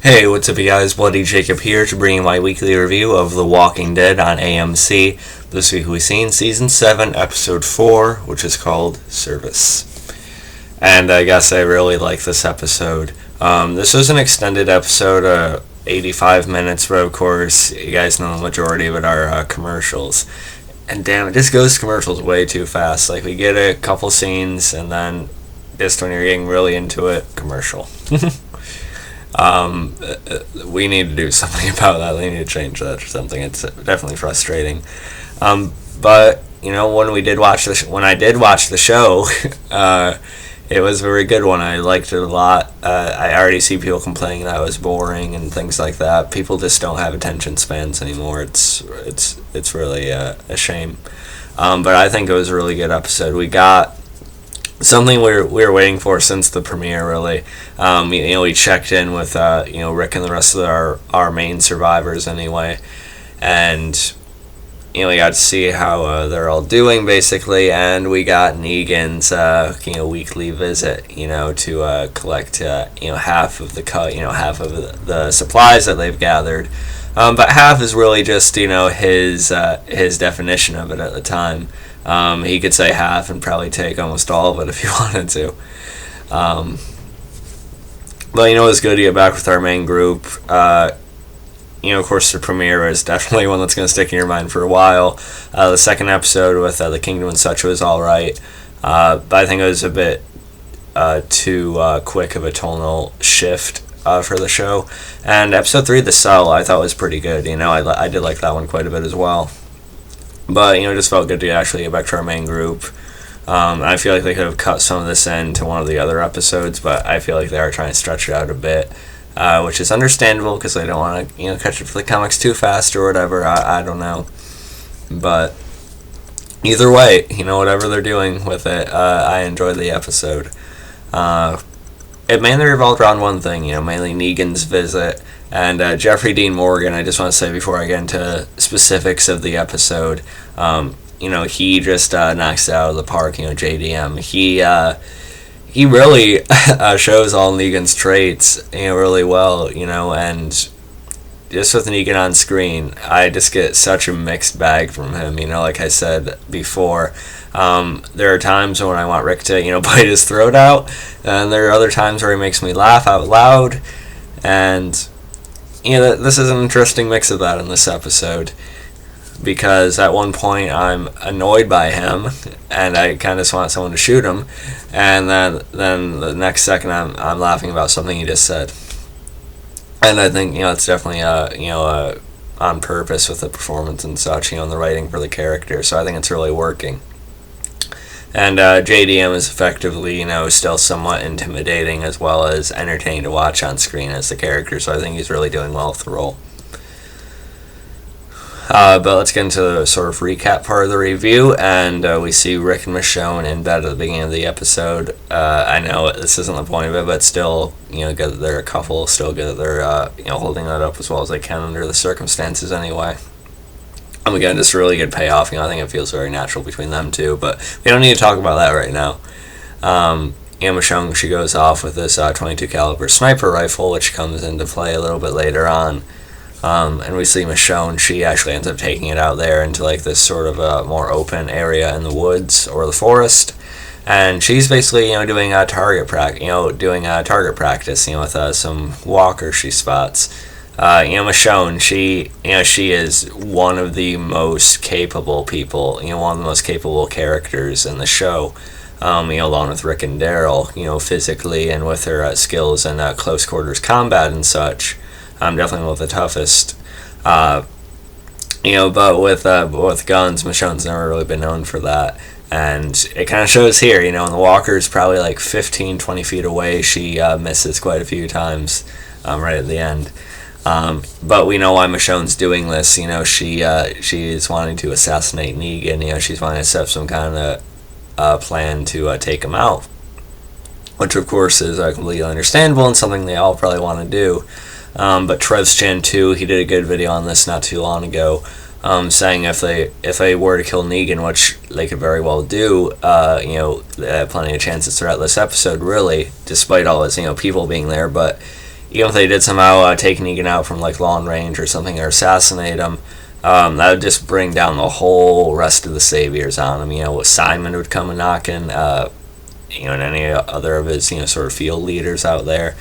Hey, what's up, you guys? Bloody Jacob here to bring you my weekly review of The Walking Dead on AMC. This week we've seen Season 7, Episode 4, which is called Service. And I guess I really like this episode. This was an extended episode, 85 minutes, but of course, you guys know the majority of it are commercials. And damn, it just goes to commercials way too fast. Like, we get a couple scenes, and then just when you're getting really into it, commercial. We need to do something about that. They need to change that or something. It's definitely frustrating. But you know, when I did watch the show, it was a very good one. I liked it a lot. I already see people complaining that it was boring and things like that. People just don't have attention spans anymore. It's really a shame. But I think it was a really good episode. We got something we were waiting for since the premiere, really. We checked in with Rick and the rest of our main survivors anyway, and we got to see how they're all doing basically, and we got Negan's weekly visit, to collect half of half of the supplies that they've gathered, but half is really just his definition of it at the time. He could say half and probably take almost all of it if he wanted to. But it's good to get back with our main group. Of course, the premiere is definitely one that's going to stick in your mind for a while. The second episode with the Kingdom and such was alright. But I think it was a bit too quick of a tonal shift for the show. And episode 3, The Cell, I thought was pretty good. I did like that one quite a bit as well. But, it just felt good to actually get back to our main group. I feel like they could have cut some of this into one of the other episodes, but I feel like they are trying to stretch it out a bit, which is understandable because they don't want to, catch up to the comics too fast or whatever. I don't know. But either way, whatever they're doing with it, I enjoyed the episode. It mainly revolved around one thing, mainly Negan's visit. And Jeffrey Dean Morgan, I just want to say before I get into specifics of the episode, he just knocks it out of the park. JDM. He really shows all Negan's traits, really well. And just with Negan on screen, I just get such a mixed bag from him. Like I said before, there are times when I want Rick to, bite his throat out, and there are other times where he makes me laugh out loud, and this is an interesting mix of that in this episode, because at one point I'm annoyed by him and I kind of just want someone to shoot him, and then the next second I'm laughing about something he just said. And I think it's definitely on purpose with the performance and such, and the writing for the character. So I think it's really working. And JDM is effectively, still somewhat intimidating as well as entertaining to watch on screen as the character, so I think he's really doing well with the role. But let's get into the sort of recap part of the review, and we see Rick and Michonne in bed at the beginning of the episode. I know this isn't the point of it, but still, good that they're a couple, still good that they're, holding that up as well as they can under the circumstances anyway. Again, just a really good payoff. I think it feels very natural between them two, but we don't need to talk about that right now. Michonne, she goes off with this .22 caliber sniper rifle, which comes into play a little bit later on. And we see Michonne, she actually ends up taking it out there into like this sort of a more open area in the woods or the forest, and she's basically doing a target practice, with some walkers she spots. Michonne, she is one of the most capable people, one of the most capable characters in the show, along with Rick and Daryl, physically and with her skills in close quarters combat and such. Definitely one of the toughest. But with guns, Michonne's never really been known for that. And it kind of shows here, when the walker's probably like 15, 20 feet away, she misses quite a few times right at the end. But we know why Michonne's doing this. She's wanting to assassinate Negan. She's wanting to set up some kind of plan to take him out, which of course is completely understandable and something they all probably want to do. But Trev's Chan too, he did a good video on this not too long ago, saying if they were to kill Negan, which they could very well do, they have plenty of chances throughout this episode, really, despite all his people being there. But even if they did somehow take Negan out from like long range or something, or assassinate him, that would just bring down the whole rest of the saviors on him. You know, Simon would come and knock in, you know, and any other of his, you know, sort of field leaders out there.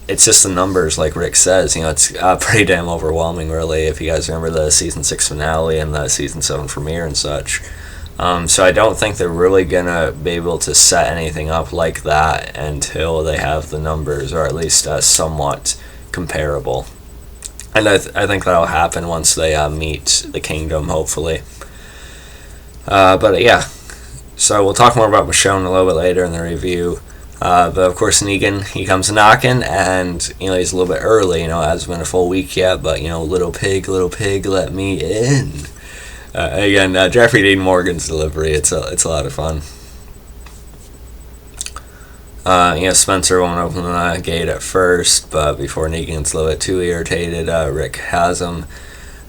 It's just the numbers, like Rick says. You know, it's pretty damn overwhelming, really, if you guys remember the season 6 finale and the season 7 premiere and such. So I don't think they're really gonna be able to set anything up like that until they have the numbers, or at least somewhat comparable. And I think that'll happen once they meet the Kingdom, hopefully. But yeah, so we'll talk more about Michonne a little bit later in the review. But of course, Negan, he comes knocking, and you know, he's a little bit early. You know, it hasn't been a full week yet, but you know, little pig, let me in. Again, Jeffrey Dean Morgan's delivery, it's a lot of fun. You know, Spencer won't open the gate at first, but before Negan's a little bit too irritated, Rick has him.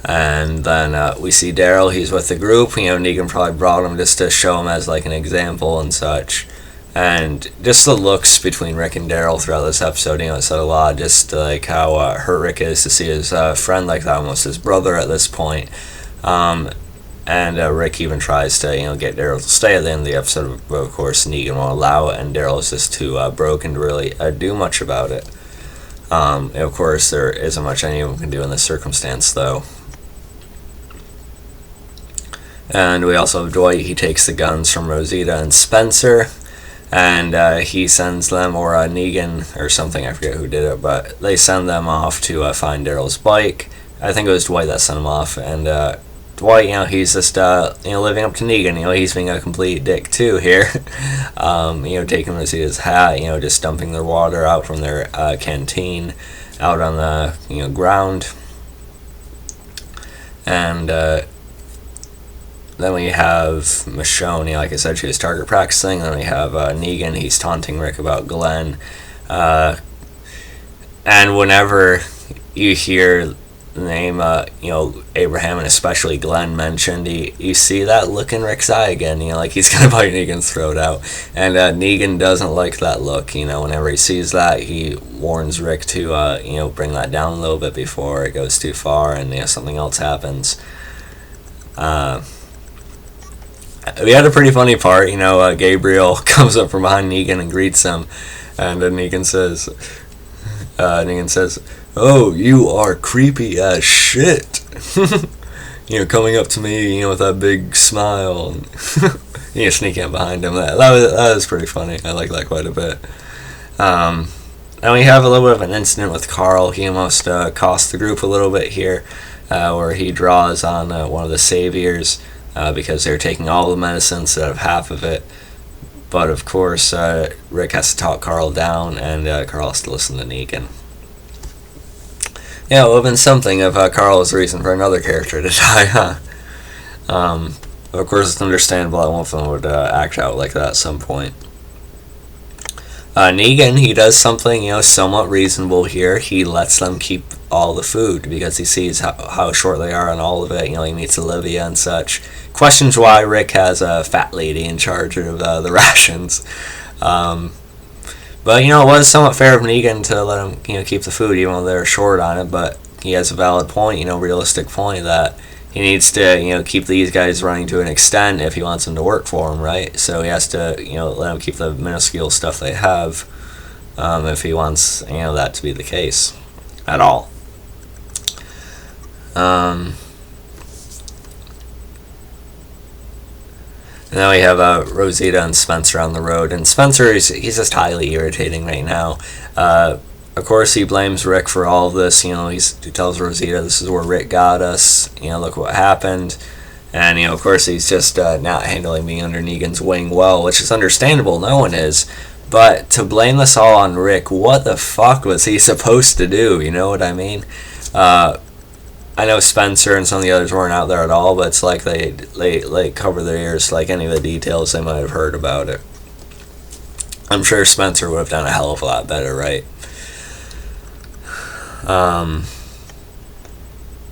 And then we see Daryl, he's with the group. You know, Negan probably brought him just to show him as like an example and such. And just the looks between Rick and Daryl throughout this episode, you know, it said a lot, just like how hurt Rick is to see his friend like that, almost his brother at this point. And Rick even tries to, you know, get Daryl to stay at the end of the episode, but of course Negan won't allow it, and Daryl is just too broken to really do much about it. Of course, there isn't much anyone can do in this circumstance, though. And we also have Dwight. He takes the guns from Rosita and Spencer, and he sends them, or Negan or something, I forget who did it, but they send them off to find Daryl's bike. I think it was Dwight that sent them off, and Dwight, you know, he's just, you know, living up to Negan. You know, he's being a complete dick, too, here. You know, taking Rosita's hat, you know, just dumping their water out from their canteen out on the, you know, ground. And then we have Michonne, you know, like I said, she was target practicing. Then we have Negan, he's taunting Rick about Glenn. And whenever you hear the name, you know, Abraham and especially Glenn mentioned, you see that look in Rick's eye again, you know, like he's gonna bite Negan's throat out. And Negan doesn't like that look, you know, whenever he sees that, he warns Rick to, you know, bring that down a little bit before it goes too far and, you know, something else happens. We had a pretty funny part, you know, Gabriel comes up from behind Negan and greets him, and Negan says, "Oh, you are creepy as shit." You know, coming up to me, you know, with that big smile, and you know, sneaking up behind him. That was pretty funny. I like that quite a bit. And we have a little bit of an incident with Carl. He almost cost the group a little bit here, where he draws on one of the saviors because they're taking all the medicine instead of half of it. But of course, Rick has to talk Carl down, and Carl has to listen to Negan. Yeah, it would have been something if Carl was the reason for another character to die, huh? Of course, it's understandable that one of them would act out like that at some point. Negan, he does something, you know, somewhat reasonable here. He lets them keep all the food because he sees how short they are on all of it. You know, he meets Olivia and such. Questions why Rick has a fat lady in charge of the rations. But, you know, it was somewhat fair of Negan to let him, you know, keep the food even though they're short on it. But he has a valid point, you know, realistic point that he needs to, you know, keep these guys running to an extent if he wants them to work for him, right? So he has to, you know, let them keep the minuscule stuff they have if he wants, you know, that to be the case at all. And then we have Rosita and Spencer on the road. And Spencer, he's just highly irritating right now. Of course, he blames Rick for all of this. You know, he tells Rosita, this is where Rick got us. You know, look what happened. And, you know, of course, he's just not handling being under Negan's wing well, which is understandable. No one is. But to blame this all on Rick, what the fuck was he supposed to do? You know what I mean? I know Spencer and some of the others weren't out there at all, but it's like they cover their ears like any of the details they might have heard about it. I'm sure Spencer would have done a hell of a lot better, right?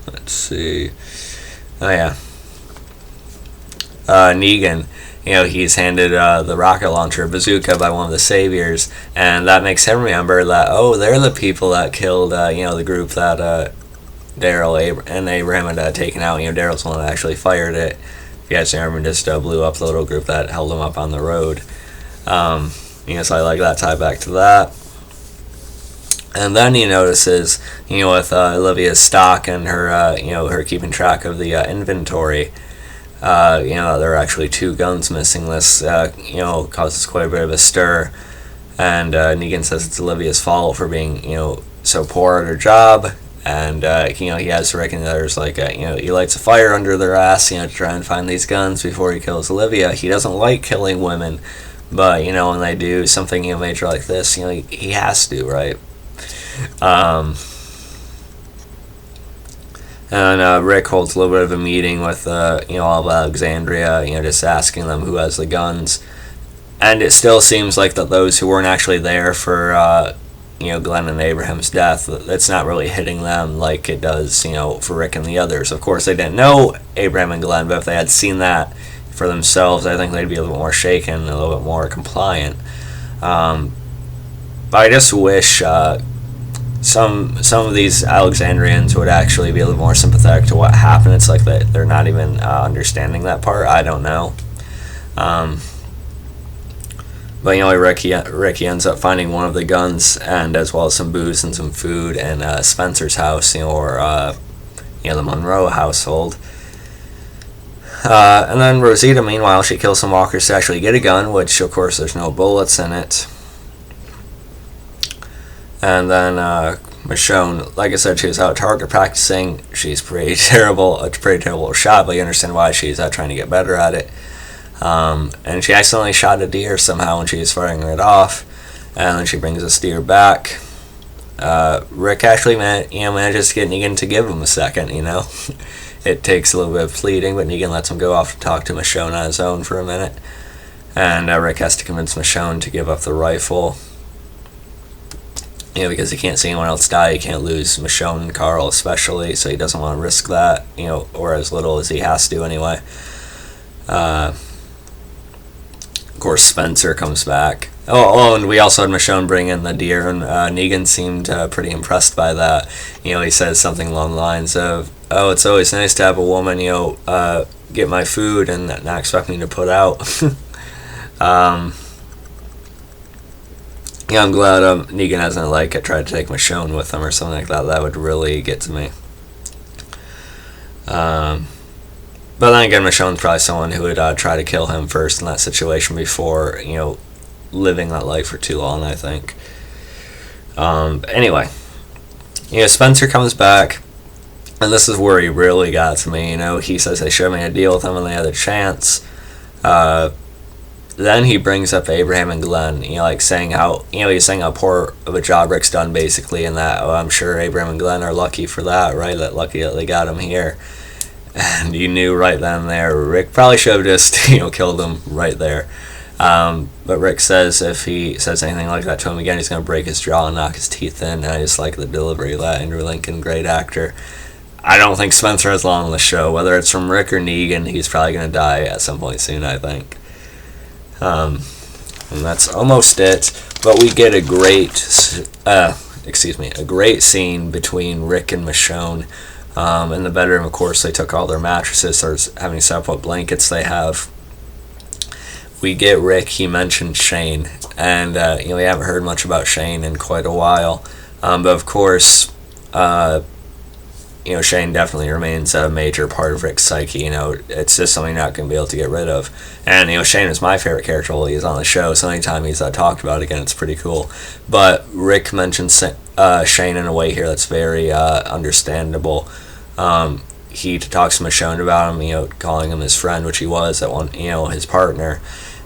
Let's see. Oh yeah. Negan. he's handed the rocket launcher, bazooka, by one of the saviors, and that makes him remember that, oh, they're the people that killed, the group that Daryl and Abraham had taken out. Daryl's the one that actually fired it. If you guys remember, just blew up the little group that held them up on the road. So I like that tie back to that. And then he notices, with Olivia's stock and her, her keeping track of the inventory, there are actually 2 guns missing. This, causes quite a bit of a stir. And Negan says it's Olivia's fault for being, so poor at her job. And, he has to reckon that there's he lights a fire under their ass, to try and find these guns before he kills Olivia. He doesn't like killing women, but, when they do something, major like this, he has to, right? And Rick holds a little bit of a meeting with, all of Alexandria, just asking them who has the guns. And it still seems like that those who weren't actually there for, Glenn and Abraham's death, it's not really hitting them like it does, for Rick and the others. Of course, they didn't know Abraham and Glenn, but if they had seen that for themselves, I think they'd be a little bit more shaken, a little bit more compliant. But I just wish some of these Alexandrians would actually be a little more sympathetic to what happened. It's like they're not even understanding that part. I don't know. But Rick ends up finding one of the guns, and as well as some booze and some food in Spencer's house, or the Monroe household. And then Rosita, meanwhile, she kills some walkers to actually get a gun, which of course there's no bullets in it. And then Michonne, like I said, she was out target practicing. She's a pretty terrible shot, but you understand why she's trying to get better at it. And she accidentally shot a deer somehow when she was firing it off, and then she brings this deer back. Rick actually manages to get Negan to give him a second. It takes a little bit of pleading, but Negan lets him go off to talk to Michonne on his own for a minute, and Rick has to convince Michonne to give up the rifle. Because he can't see anyone else die, he can't lose Michonne and Carl especially, so he doesn't want to risk that, or as little as he has to anyway. Of course, Spencer comes back. Oh, and we also had Michonne bring in the deer, and Negan seemed pretty impressed by that. He says something along the lines of, "Oh, it's always nice to have a woman, get my food and not expect me to put out." I'm glad Negan hasn't tried to take Michonne with him or something like that. That would really get to me. But then again, Michonne's probably someone who would try to kill him first in that situation before, living that life for too long, I think. Anyway, Spencer comes back, and this is where he really got to me. He says they should have made a deal with him when they had a chance. Then he brings up Abraham and Glenn, saying how, he's saying how poor of a job Rick's done, basically, and that, I'm sure Abraham and Glenn are lucky for that, right? That lucky that they got him here. And you knew right then and there, Rick probably should have just, killed him right there. But Rick says if he says anything like that to him again, he's going to break his jaw and knock his teeth in, and I just like the delivery of that. Andrew Lincoln, great actor. I don't think Spencer has long on the show. Whether it's from Rick or Negan, he's probably going to die at some point soon, I think. And that's almost it. But we get a great scene between Rick and Michonne. In the bedroom, of course, they took all their mattresses, started having set up what blankets they have. We get Rick, he mentioned Shane, and we haven't heard much about Shane in quite a while. But of course, Shane definitely remains a major part of Rick's psyche. It's just something you're not going to be able to get rid of. And, Shane is my favorite character while he's on the show, so anytime he's talked about again, it's pretty cool. But Rick mentions Shane in a way here that's very understandable. He talks to Michonne about him, calling him his friend, which he was at one, his partner.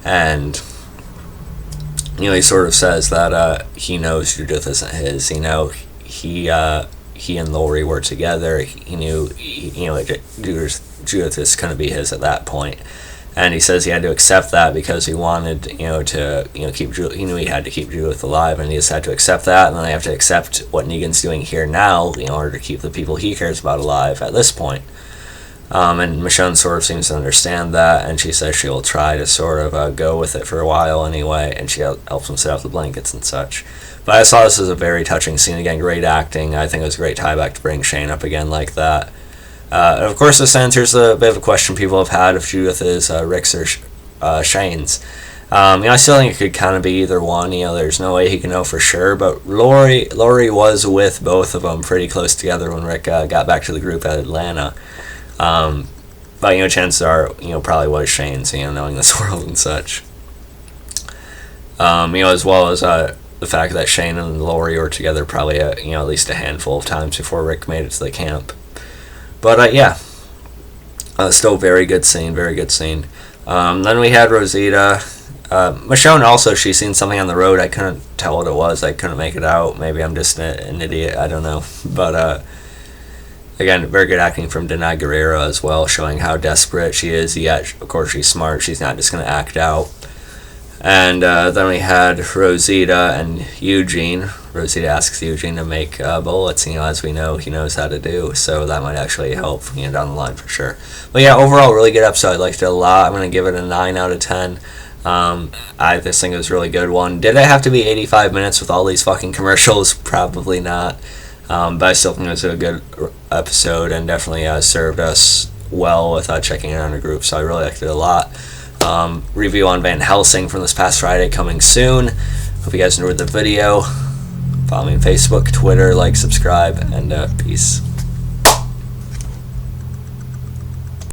And, he sort of says that he knows Judith isn't his. He and Lori were together. He knew, Judith is going to be his at that point. And he says he had to accept that because he wanted, to, keep Judith. He knew he had to keep Judith alive, and he just had to accept that. And then they have to accept what Negan's doing here now in order to keep the people he cares about alive at this point. And Michonne sort of seems to understand that, and she says she will try to sort of go with it for a while anyway, and she helps him set up the blankets and such. But I saw this as a very touching scene. Again, great acting. I think it was a great tie back to bring Shane up again like that. And of course, this answers a bit of a question people have had if Judith is Rick's or Shane's. I still think it could kind of be either one. There's no way he can know for sure. But Lori was with both of them pretty close together when Rick got back to the group at Atlanta. But chances are, probably was Shane's. Knowing this world and such. As well as the fact that Shane and Lori were together probably at least a handful of times before Rick made it to the camp. But yeah, still very good scene. Then we had Rosita. Michonne also, she's seen something on the road. I couldn't tell what it was. I couldn't make it out. Maybe I'm just an idiot. I don't know. But again, very good acting from Denai Guerrero as well, showing how desperate she is. Yet, of course, she's smart. She's not just going to act out. And then we had Rosita and Eugene. Rosita asks Eugene to make bullets. As we know, he knows how to do. So that might actually help down the line for sure. But yeah, overall, really good episode. I liked it a lot. I'm going to give it a 9 out of 10. I just think it was a really good one. Did it have to be 85 minutes with all these fucking commercials? Probably not. But I still think it was a good episode and definitely served us well with checking it out in a group. So I really liked it a lot. Review on Van Helsing from this past Friday coming soon. Hope you guys enjoyed the video. Follow me on Facebook, Twitter, like, subscribe, and peace.